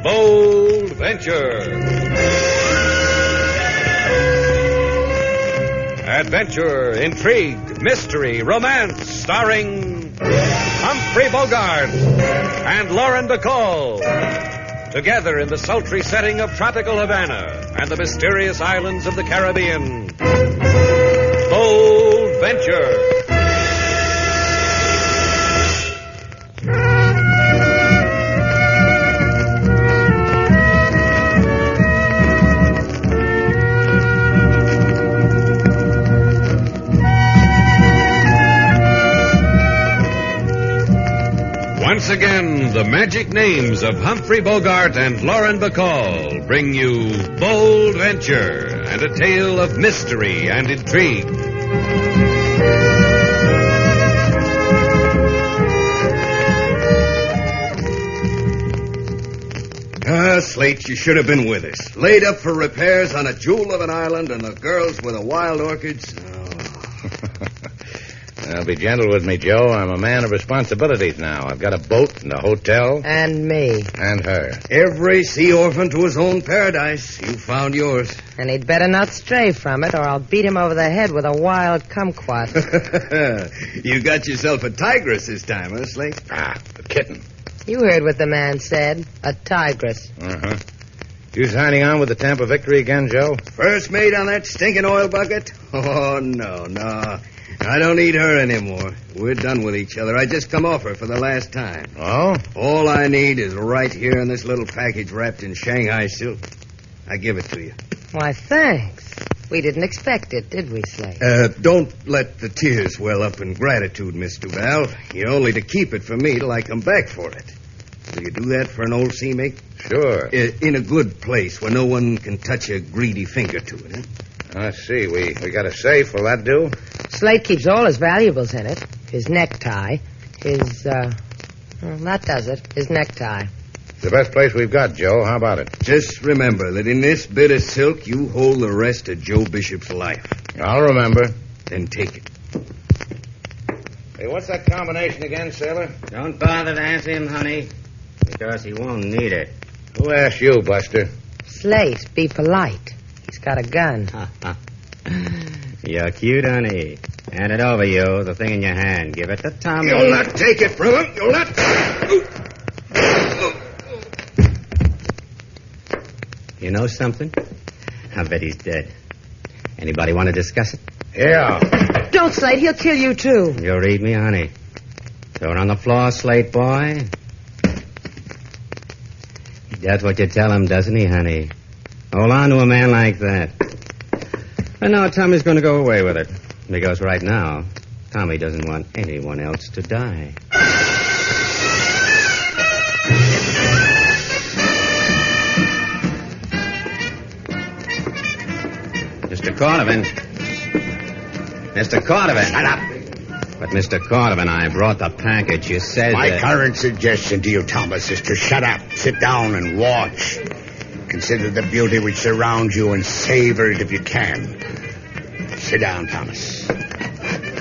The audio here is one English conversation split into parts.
Bold Venture. Adventure, intrigue, mystery, romance, starring Humphrey Bogart and Lauren Bacall. Together in the sultry setting of tropical Havana and the mysterious islands of the Caribbean. Bold Venture. Once again, the magic names of Humphrey Bogart and Lauren Bacall bring you Bold Venture and a tale of mystery and intrigue. Slate, you should have been with us. Laid up for repairs on a jewel of an island and the girls with the wild orchids. Well, be gentle with me, Joe. I'm a man of responsibilities now. I've got a boat and a hotel. And me. And her. Every sea orphan to his own paradise. You found yours. And he'd better not stray from it, or I'll beat him over the head with a wild kumquat. You got yourself a tigress this time, huh, Slate? A kitten. You heard what the man said. A tigress. Uh-huh. You signing on with the Tampa Victory again, Joe? First mate on that stinking oil bucket? Oh, no. I don't need her anymore. We're done with each other. I just come off her for the last time. Oh? All I need is right here in this little package wrapped in Shanghai silk. I give it to you. Why, thanks. We didn't expect it, did we, Slate? Don't let the tears well up in gratitude, Miss Duval. You're only to keep it for me till I come back for it. Will you do that for an old sea mate? Sure. In a good place where no one can touch a greedy finger to it, huh? I see. We got a safe. Will that do? Slate keeps all his valuables in it. His necktie. Well, that does it. His necktie. It's the best place we've got, Joe. How about it? Just remember that in this bit of silk, you hold the rest of Joe Bishop's life. I'll remember. Then take it. Hey, what's that combination again, sailor? Don't bother to ask him, honey, because he won't need it. Who asked you, Buster? Slate, be polite. He's got a gun. You're cute, honey. Hand it over, you, the thing in your hand. Give it to Tommy. You'll not take it from him. You'll not. You know something? I bet he's dead. Anybody want to discuss it? Yeah. Don't, Slate. He'll kill you, too. You'll read me, honey. Throw it on the floor, Slate boy. He does what you tell him, doesn't he, honey? Hold on to a man like that. And now Tommy's going to go away with it. Because right now, Tommy doesn't want anyone else to die. Mr. Cordovan. Mr. Cordovan. Shut up. But, Mr. Cordovan, I brought the package. You said My that... current suggestion to you, Thomas, is to shut up, sit down, and watch. Consider the beauty which surrounds you and savor it if you can. Sit down, Thomas.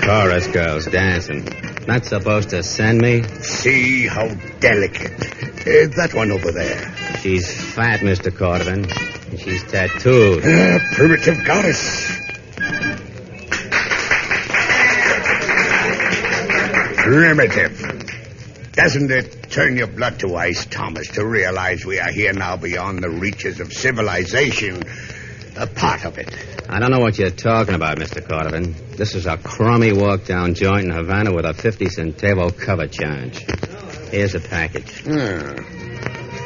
Chorus girls dancing. Not supposed to send me? See how delicate. That one over there. She's fat, Mr. Cordovan. And she's tattooed. Primitive goddess. Primitive. Doesn't it turn your blood to ice, Thomas, to realize we are here now beyond the reaches of civilization? A part of it. I don't know what you're talking about, Mr. Cordovan. This is a crummy walk-down joint in Havana with a 50-centavo cover charge. Here's the package.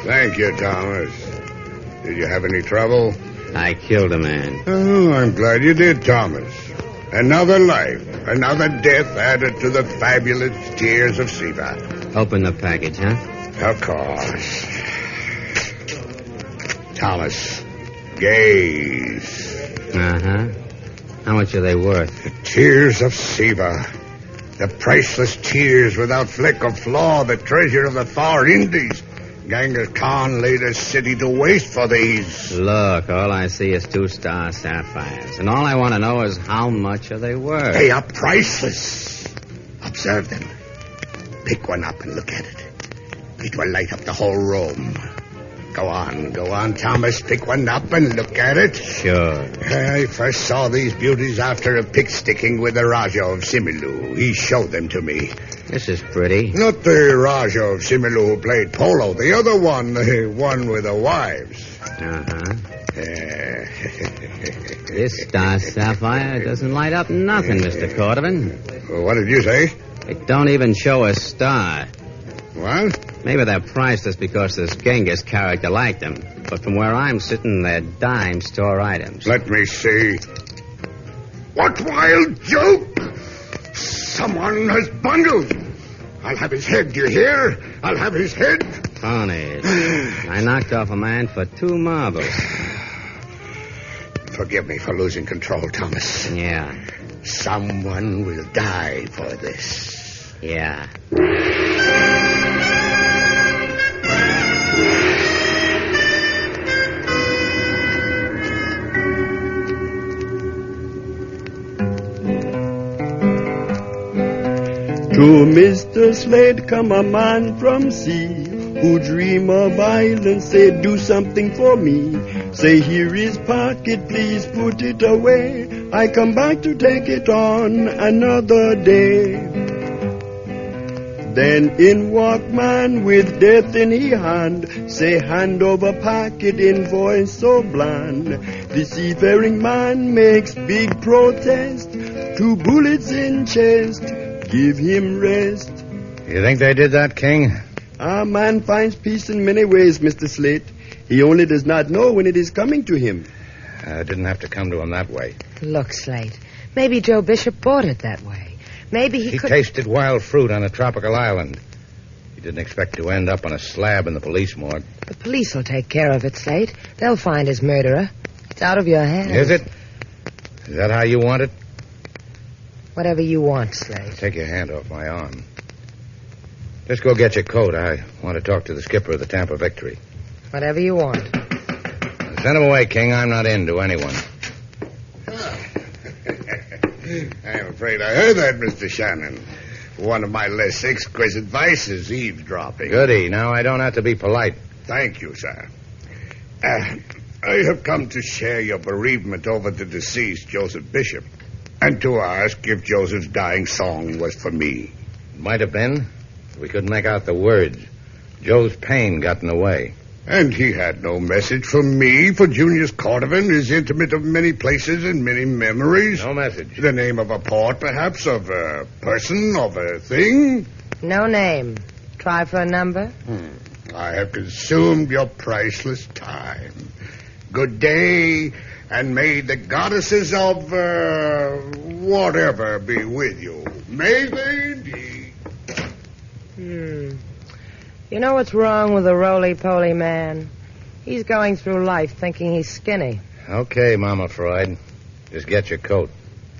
Thank you, Thomas. Did you have any trouble? I killed a man. Oh, I'm glad you did, Thomas. Another life, another death added to the fabulous tears of Shiva. Open the package, huh? Of course. Thomas, gaze. Uh-huh. How much are they worth? The tears of Shiva. The priceless tears without flick or flaw, the treasure of the far Indies. Genghis Khan laid a city to waste for these. Look, all I see is 2-star sapphires. And all I want to know is how much are they worth? They are priceless. Observe them. Pick one up and look at it. It will light up the whole room. Go on, Thomas. Pick one up and look at it. Sure. I first saw these beauties after a pick-sticking with the Raja of Similu. He showed them to me. This is pretty. Not the Raja of Similu who played polo. The other one, the one with the wives. Uh-huh. This star sapphire doesn't light up nothing, Mr. Cordovan. What did you say? It don't even show a star. What? Maybe they're priceless because this Genghis character liked them. But from where I'm sitting, they're dime store items. Let me see. What wild joke! Someone has bundled. I'll have his head, do you hear? I'll have his head. Ponies. I knocked off a man for 2 marbles. Forgive me for losing control, Thomas. Yeah. Someone will die for this. Yeah. To Mr. Slate come a man from sea, who dream of island, say do something for me. Say here is pocket, please put it away. I come back to take it on another day. Then in walk man with death in he hand, say hand over pocket in voice so bland. The seafaring man makes big protest, 2 bullets in chest. Give him rest. You think they did that, King? A man finds peace in many ways, Mr. Slate. He only does not know when it is coming to him. It didn't have to come to him that way. Look, Slate, maybe Joe Bishop bought it that way. Maybe he could... tasted wild fruit on a tropical island. He didn't expect to end up on a slab in the police morgue. The police will take care of it, Slate. They'll find his murderer. It's out of your hands. Is it? Is that how you want it? Whatever you want, Slate. Take your hand off my arm. Just go get your coat. I want to talk to the skipper of the Tampa Victory. Whatever you want. Send him away, King. I'm not into anyone. I'm afraid I heard that, Mr. Shannon. One of my less exquisite vices, eavesdropping. Goody. Now I don't have to be polite. Thank you, sir. I have come to share your bereavement over the deceased Joseph Bishop, and to ask if Joseph's dying song was for me. Might have been. We couldn't make out the words. Joe's pain got in the way. And he had no message from me, for Junius Cordovan is intimate of many places and many memories. No message. The name of a port, perhaps, of a person, of a thing? No name. Try for a number? I have consumed your priceless time. Good day, and may the goddesses of, whatever be with you. May they indeed. You know what's wrong with a roly-poly man? He's going through life thinking he's skinny. Okay, Mama Freud. Just get your coat.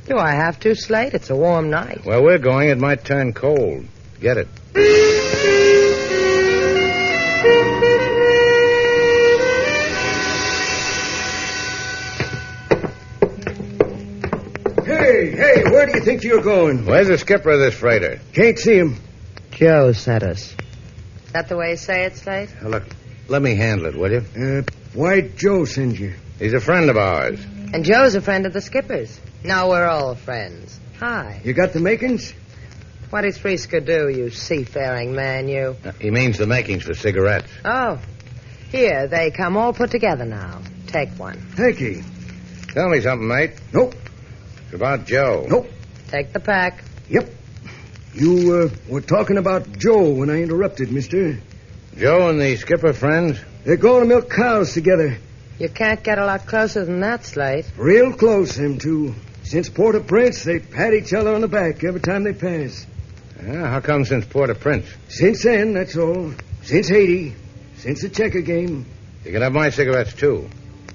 Do I have to, Slate? It's a warm night. Where we're going, it might turn cold. Get it. Hey, where do you think you're going? Where's the skipper of this freighter? Can't see him. Joe sent us. Is that the way you say it, Slate? Now, look, let me handle it, will you? Why'd Joe send you? He's a friend of ours. And Joe's a friend of the skipper's. Now we're all friends. Hi. You got the makings? What is Friska you seafaring man, you? He means the makings for cigarettes. Oh. Here, they come all put together now. Take one. Thank you. Tell me something, mate. Nope. It's about Joe. Nope. Take the pack. Yep. You were talking about Joe when I interrupted, mister. Joe and the skipper friends? They're going to milk cows together. You can't get a lot closer than that, Slate. Real close, them two. Since Port-au-Prince, they pat each other on the back every time they pass. Yeah, how come since Port-au-Prince? Since then, that's all. Since Haiti. Since the checker game. You can have my cigarettes, too.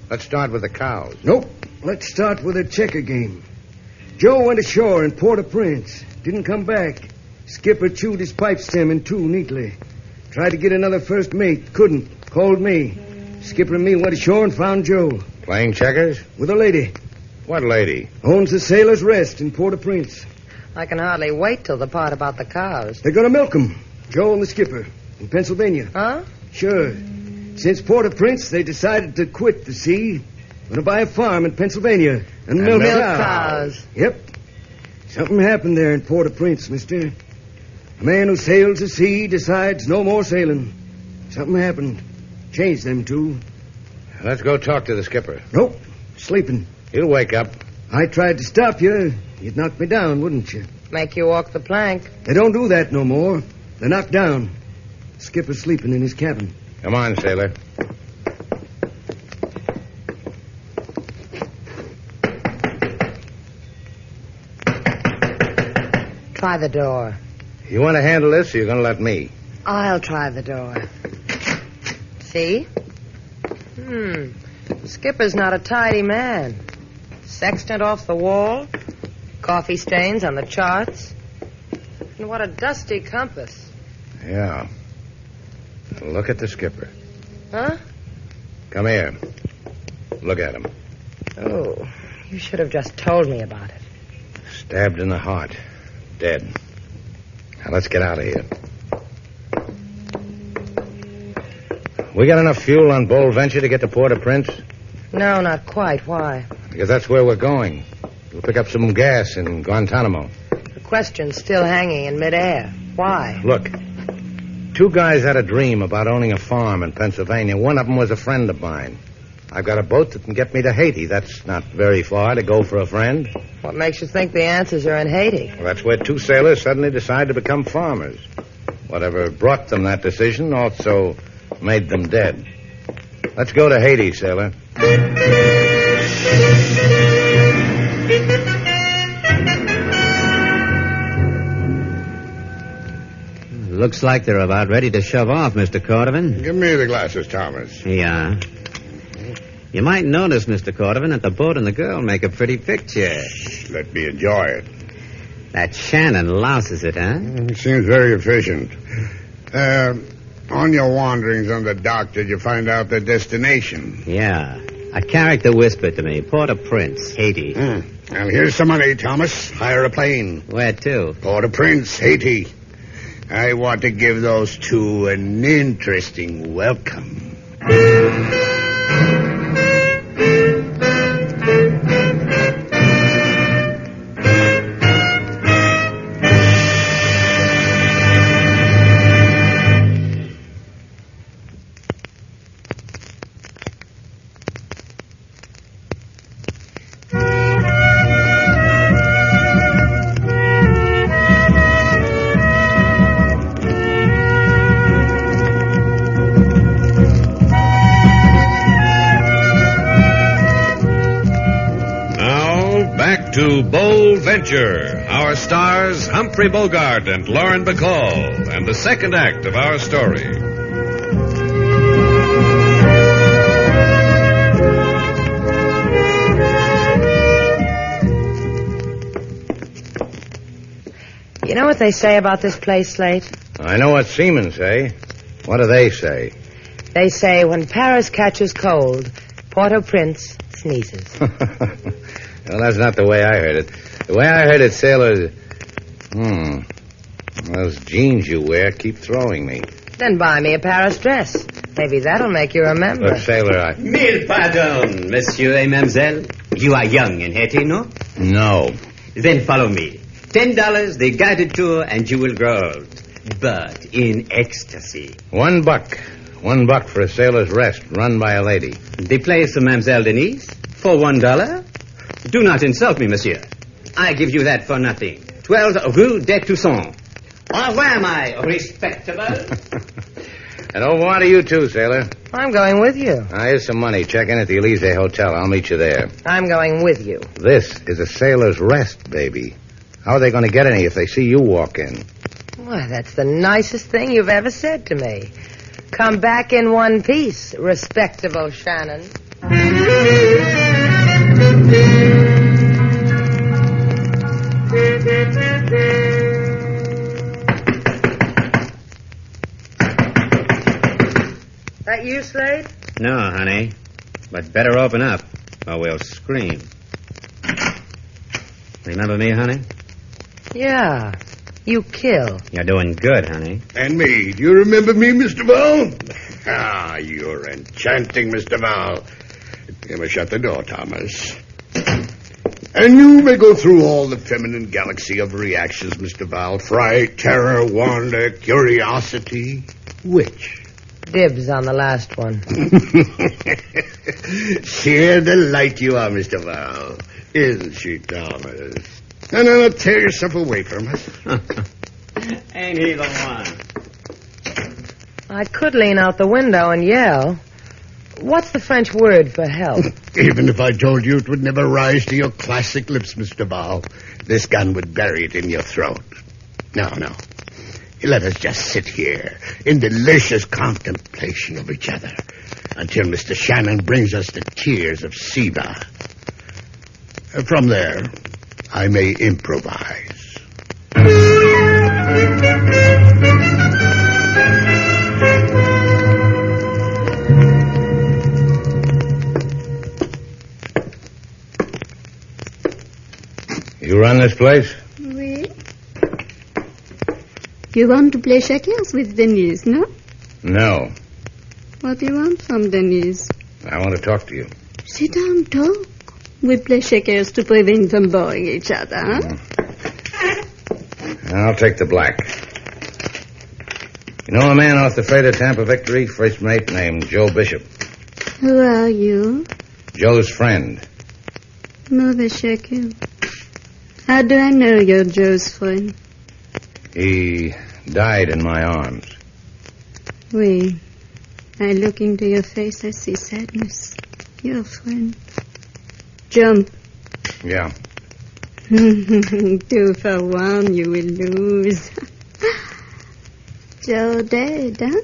Let's start with the cows. Nope. Let's start with the checker game. Joe went ashore in Port-au-Prince. Didn't come back. Skipper chewed his pipe stem in two neatly. Tried to get another first mate. Couldn't. Called me. Skipper and me went ashore and found Joe. Playing checkers? With a lady. What lady? Owns the Sailor's Rest in Port-au-Prince. I can hardly wait till the part about the cows. They're going to milk 'em. Joe and the skipper. In Pennsylvania. Huh? Sure. Since Port-au-Prince, they decided to quit the sea. Going to buy a farm in Pennsylvania and milk cows. Yep. Something happened there in Port-au-Prince, mister. A man who sails the sea decides no more sailing. Something happened. Changed them two. Let's go talk to the skipper. Nope. Sleeping. He'll wake up. I tried to stop you. You'd knock me down, wouldn't you? Make you walk the plank. They don't do that no more. They're knocked down. Skipper's sleeping in his cabin. Come on, sailor. Try the door. You want to handle this, or you're going to let me? I'll try the door. See? The skipper's not a tidy man. Sextant off the wall. Coffee stains on the charts. And what a dusty compass. Yeah. Look at the skipper. Huh? Come here. Look at him. Oh, you should have just told me about it. Stabbed in the heart. Dead. Now, let's get out of here. We got enough fuel on Bold Venture to get to Port-au-Prince? No, not quite. Why? Because that's where we're going. We'll pick up some gas in Guantanamo. The question's still hanging in midair. Why? Look, two guys had a dream about owning a farm in Pennsylvania. One of them was a friend of mine. I've got a boat that can get me to Haiti. That's not very far to go for a friend. What makes you think the answers are in Haiti? Well, that's where two sailors suddenly decide to become farmers. Whatever brought them that decision also made them dead. Let's go to Haiti, sailor. Looks like they're about ready to shove off, Mr. Cordovan. Give me the glasses, Thomas. Yeah. You might notice, Mr. Cordovan, that the boat and the girl make a pretty picture. Let me enjoy it. That Shannon louses it, huh? It seems very efficient. On your wanderings on the dock, did you find out the destination? Yeah. A character whispered to me, Port-au-Prince, Haiti. Well, here's some money, Thomas. Hire a plane. Where to? Port-au-Prince, Haiti. I want to give those two an interesting welcome. To Bold Venture, our stars Humphrey Bogart and Lauren Bacall, and the second act of our story. You know what they say about this place, Slate? I know what seamen say. What do they say? They say when Paris catches cold, Port-au-Prince sneezes. Well, that's not the way I heard it. The way I heard it, sailors... Those jeans you wear keep throwing me. Then buy me a Paris dress. Maybe that'll make you remember. Look, sailor, Mille pardons, monsieur et mademoiselle. You are young in Haiti, no? No. Then follow me. $10, the guided tour, and you will grow old. But in ecstasy. $1. $1 for a sailor's rest, run by a lady. The place of Mademoiselle Denise for $1? Do not insult me, monsieur. I give you that for nothing. 12 Rue des Toussaint. Au revoir, my respectable. And au revoir to you, too, sailor. I'm going with you. Here's some money. Check in at the Elysee Hotel. I'll meet you there. I'm going with you. This is a sailor's rest, baby. How are they going to get any if they see you walk in? Why, that's the nicest thing you've ever said to me. Come back in one piece, respectable Shannon. you, Slate? No, honey. But better open up, or we'll scream. Remember me, honey? Yeah. You kill. You're doing good, honey. And me. Do you remember me, Mr. Val? Ah, you're enchanting, Mr. Val. You may shut the door, Thomas. And you may go through all the feminine galaxy of reactions, Mr. Val. Fright, terror, wonder, curiosity. Which? Dibs on the last one. Sheer delight you are, Mr. Val. Isn't she, Thomas? And now tear yourself away from us. Ain't he the one? I could lean out the window and yell. What's the French word for help? Even if I told you, it would never rise to your classic lips, Mr. Val. This gun would bury it in your throat. No. Let us just sit here in delicious contemplation of each other until Mr. Shannon brings us the tears of Shiva. From there, I may improvise. You run this place? Oui. You want to play checkers with Denise, no? No. What do you want from Denise? I want to talk to you. Sit down, talk. We play checkers to prevent from boring each other, huh? I'll take the black. You know a man off the freighter Tampa Victory, first mate named Joe Bishop? Who are you? Joe's friend. Mauvais checker. How do I know you're Joe's friend? He died in my arms. Oui. I look into your face, I see sadness. Your friend. Jump. Yeah. 2 for 1, you will lose. Joe dead, huh?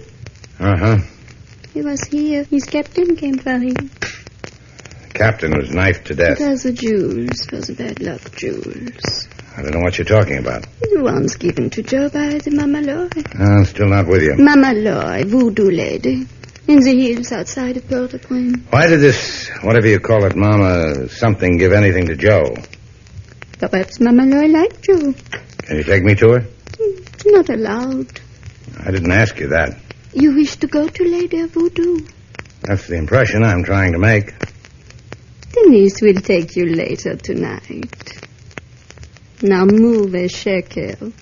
Uh-huh. He was here. His captain came for him. The captain was knifed to death. It was the jewels, for the bad luck jewels. I don't know what you're talking about. The ones given to Joe by the Mama Loy. I'm still not with you. Mama Loy, voodoo lady. In the hills outside of Port-au-Prince. Why did this, whatever you call it, Mama something, give anything to Joe? Perhaps Mama Loy liked Joe. Can you take me to her? It's not allowed. I didn't ask you that. You wish to go to Lady of Voodoo? That's the impression I'm trying to make. Denise will take you later tonight. Now move a shekel.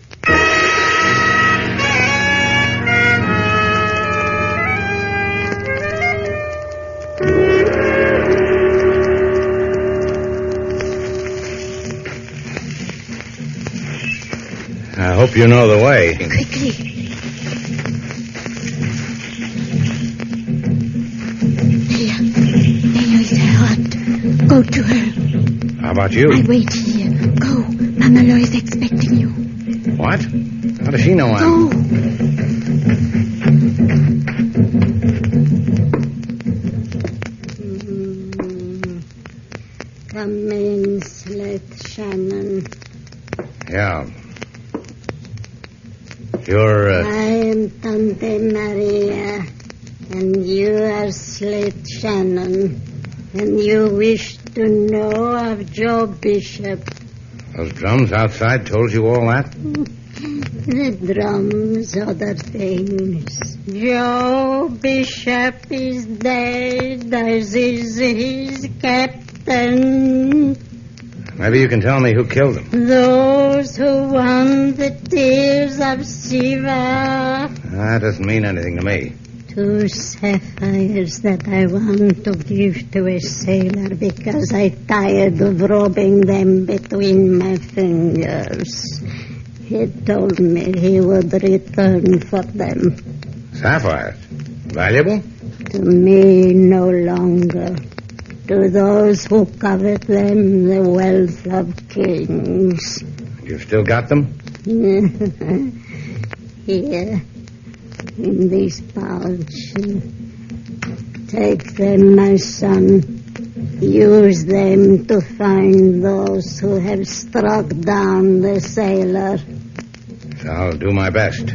I hope you know the way. Quickly. There is her hut. Go to her. How about you? I wait here. Go. Mama Lo is expecting you. What? How does she know I'm... Go. Come in, Slate Shannon. Yeah. You're, I am Tante Maria, and you are Slate Shannon, and you wish to know of Joe Bishop. Those drums outside told you all that? The drums, other things. Joe Bishop is dead, as is his captain. Maybe you can tell me who killed him. Those who won the tears of Shiva. That doesn't mean anything to me. 2 sapphires that I want to give to a sailor because I tired of rubbing them between my fingers. He told me he would return for them. Sapphires? Valuable? To me, no longer. To those who covet them, the wealth of kings. You've still got them? Here, in this pouch. Take them, my son. Use them to find those who have struck down the sailor. I'll do my best.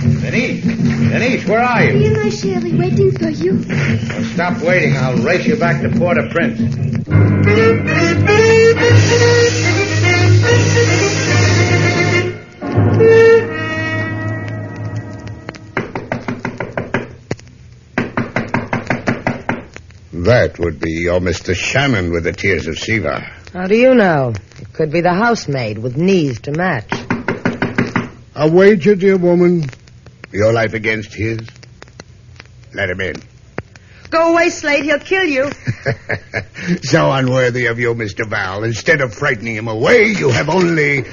Denise, where are you? Here, my Shirley, waiting for you. Well, stop waiting. I'll race you back to Port-au-Prince. That would be your Mr. Shannon with the tears of Shiva. How do you know? It could be the housemaid with knees to match. A wager, dear woman. Your life against his. Let him in. Go away, Slate. He'll kill you. So unworthy of you, Mr. Val. Instead of frightening him away, you have only...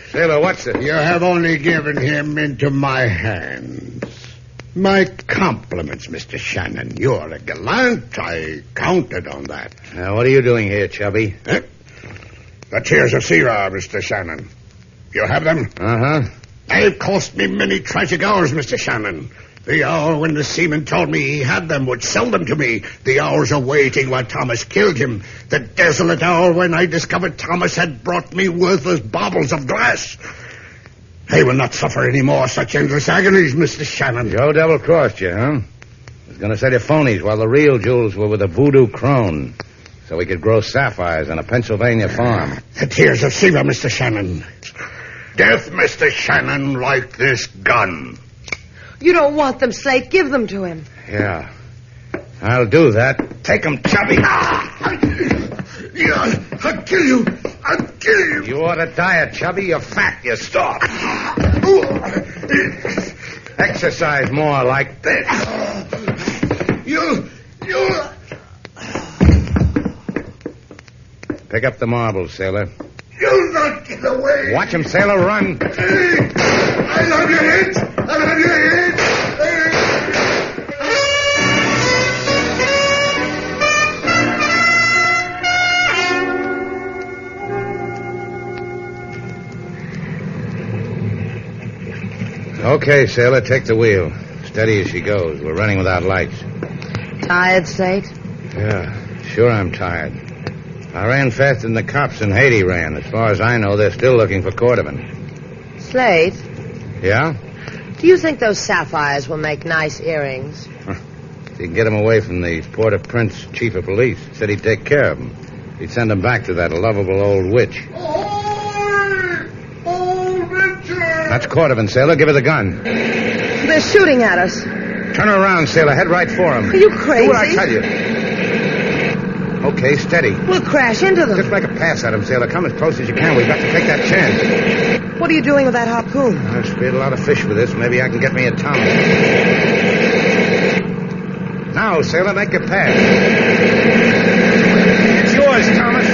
Sailor, what's it? You have only given him into my hands. My compliments, Mr. Shannon. You're a gallant. I counted on that. Now, what are you doing here, Chubby? The tears of Shiva, Mr. Shannon. You have them? Uh-huh. They've cost me many tragic hours, Mr. Shannon. The hour when the seaman told me he had them would sell them to me. The hours of waiting while Thomas killed him. The desolate hour when I discovered Thomas had brought me worthless baubles of glass. I will not suffer any more such endless agonies, Mr. Shannon. Joe double-crossed you, huh? Was going to sell you phonies while the real jewels were with a voodoo crone, so we could grow sapphires on a Pennsylvania farm. The tears of Shiva, Mr. Shannon. Death, Mr. Shannon, like this gun. You don't want them, Slate. Give them to him. Yeah. I'll do that. Take them, Chubby. I'll kill you. I'll kill you. You ought to diet, Chubby. You're fat. You're starved. Exercise more like this. You... Pick up the marbles, sailor. You'll not get away. Watch him, sailor. Run. I'll have your head. I'll have your head. Okay, sailor, take the wheel. Steady as she goes. We're running without lights. Tired, Slate? Yeah, sure I'm tired. I ran faster than the cops in Haiti ran. As far as I know, they're still looking for Cordovan. Slate? Yeah? Do you think those sapphires will make nice earrings? If you can get them away from the Port-au-Prince chief of police. Said he'd take care of them. He'd send them back to that lovable old witch. That's Cordovan, sailor. Give her the gun. They're shooting at us. Turn her around, sailor. Head right for him. Are you crazy? Do what I tell you. Okay, steady. We'll crash into them. Just make a pass at him, sailor. Come as close as you can. We've got to take that chance. What are you doing with that harpoon? I've speared a lot of fish with this. Maybe I can get me a tongue. Now, sailor, make your pass. It's yours, Thomas.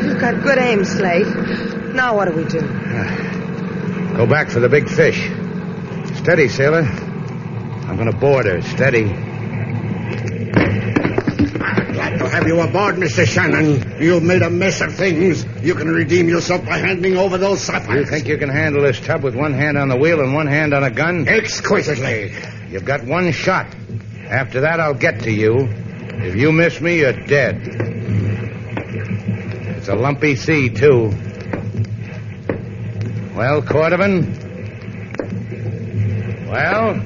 You've got good aim, Slate. Now what do we do? Go back for the big fish. Steady, sailor. I'm going to board her. Steady. Glad to have you aboard, Mr. Shannon. You've made a mess of things. You can redeem yourself by handing over those sapphires. You think you can handle this tub with one hand on the wheel and one hand on a gun? Exquisitely. You've got one shot. After that, I'll get to you. If you miss me, you're dead. It's a lumpy sea, too. Well, Cordovan? Well,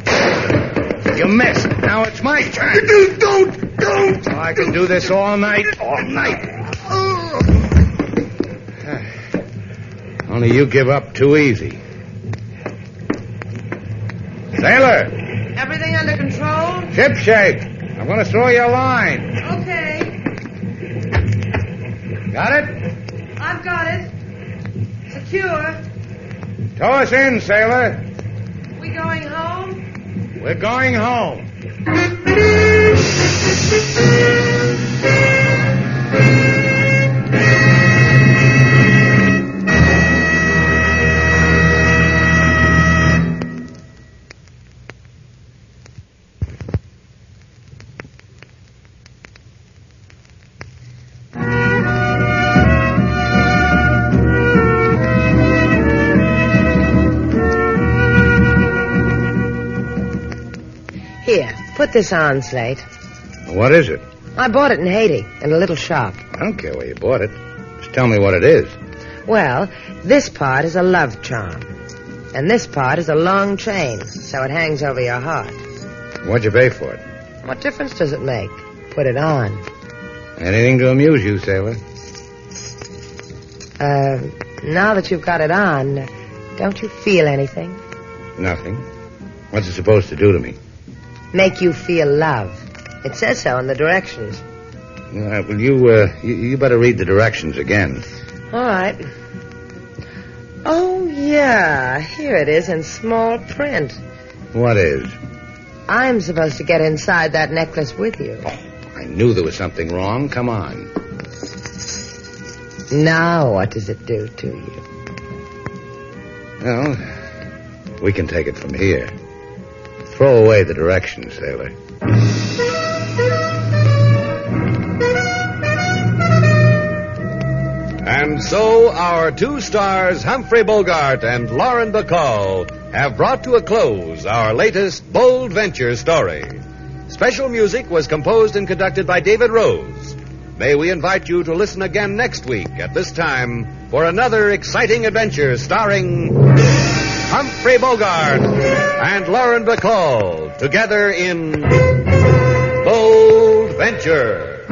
you missed. Now it's my turn. Don't. Oh, I can do this all night. Only you give up too easy. Sailor! Everything under control? Ship shape. I'm going to throw you a line. Okay. Got it? I've got it. Secure. Tow us in, sailor. We going home? We're going home. Here, put this on, Slate. What is it? I bought it in Haiti, in a little shop. I don't care where you bought it. Just tell me what it is. Well, this part is a love charm. And this part is a long chain, so it hangs over your heart. What'd you pay for it? What difference does it make? Put it on. Anything to amuse you, sailor? Now that you've got it on, don't you feel anything? Nothing. What's it supposed to do to me? Make you feel love. It says so in the directions. Well, you better read the directions again. All right. Oh, yeah. Here it is in small print. What is? I'm supposed to get inside that necklace with you. Oh, I knew there was something wrong. Come on. Now what does it do to you? Well, we can take it from here. Throw away the directions, sailor. And so our two stars, Humphrey Bogart and Lauren Bacall, have brought to a close our latest bold venture story. Special music was composed and conducted by David Rose. May we invite you to listen again next week at this time for another exciting adventure starring Humphrey Bogart and Lauren Bacall together in Bold Venture.